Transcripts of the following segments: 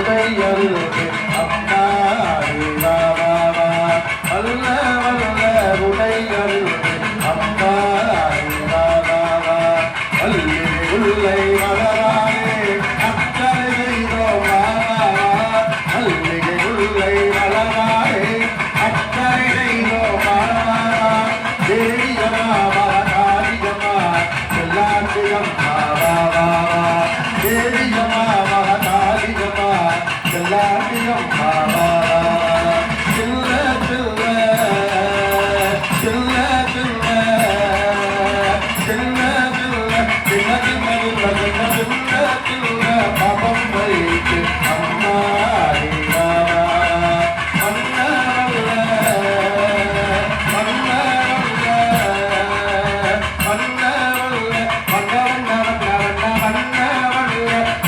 உடையருளே அம்மாடி வாவா வல்ல வல்ல உடையருளே அம்மாடி வாவா வல்லி உள்ளை வளரானே அக்கறை செய்தோம் வாவா வல்லிகை உள்ளை வளரானே அக்கறை செய்தோம் வாவா தேவியமா மகாகாரியமா எல்லாத்தியம் வாவா தேவியமா மகாகாரியமா எல்லாத்தியம் வாவா சில்ல சில்ல சில்ல சில்ல சில்ல சில்ல சின்ன சின்ன சின்ன சின்ன பாபம் வைத்து அம்மாடி வாவா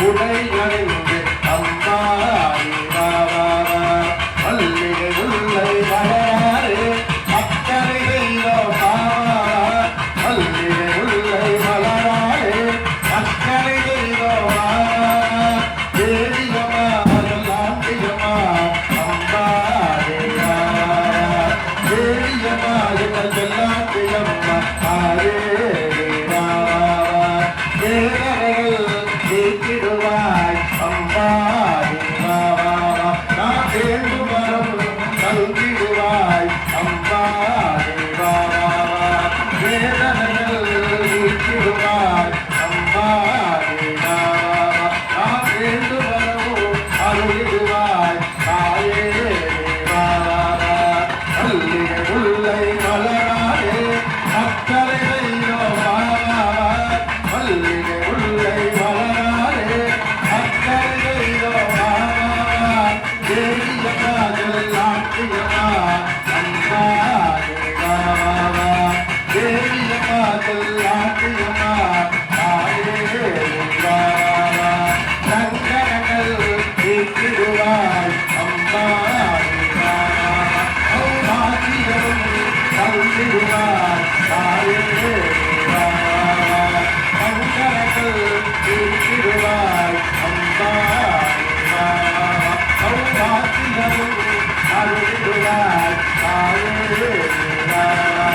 உடையறிந்து அம்மாடி வாவா மல்லிகை உள்ளை வளராரே அக்கறை செய்தோம் வாவா மல்லிகை உள்ளை வளராரே அக்கறை செய்தோம் வாவா தேவியமா எல்லாண்டியமா அம்மாடி வாவா தேவியமா எல்லாண்டியம்மா ஆரே நீக்கிடுவாய் அம்மாடி வாவா நான் வேண்டும் வரம் நல்கிடுவாய் அம்மாடி வாவா வேதனைகள் நீக்கிடுவாய் அம்மாடி வாவா நான் வேண்டும் வரம் அருளிடுவாய் தாயே வாவா மல்லிகை உள்ளை மலராதே அக்கறை செய்தோம் வாவா மல்லிகை உள்ளை மலராதே அக்கறை செய்தோம் வாவா தேவியமா ஜல்லாட்டியமா அம்மாடி வாவா தேவியமா ஜல்லாட்டியமா தாயே வாவா சங்கடங்கள் நீக்கிடுவாய் அம்மாடி வாவா பாக்கியம் தந்திடுவாய் தாயே வாவா சங்கடங்கள் நீக்கிடுவாய் அம்மாடி வாவா பாக்கியம் அருளிடுவாய் தாயே வாவா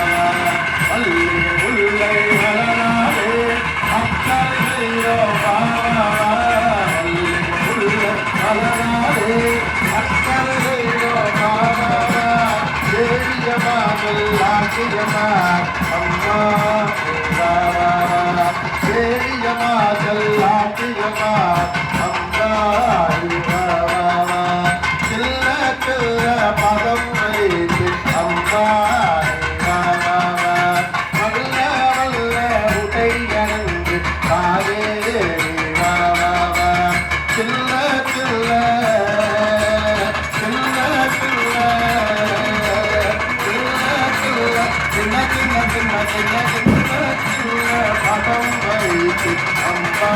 மல்லிகை உள்ளை வளராதே அக்கறை செய்தோம் வாவா மல்லிகை உள்ளை வளராதே அக்கறை செய்தோம் வாவா தேவியமா ஜல்லாட்டியமா அம்மா வாவா தேவியமா ஜல்லாட்டியமா அம்மாடி வாவா சில்ல சில்ல பதம் வைத்து அம்மாடி வாவா வல்ல வல்ல உடையணிந்து தாயே வாவா சில்ல சில்ல சின்ன சின்ன சின்ன சின்ன சின்ன சின்ன சின்ன சின்ன பதம் வைத்து அம்மா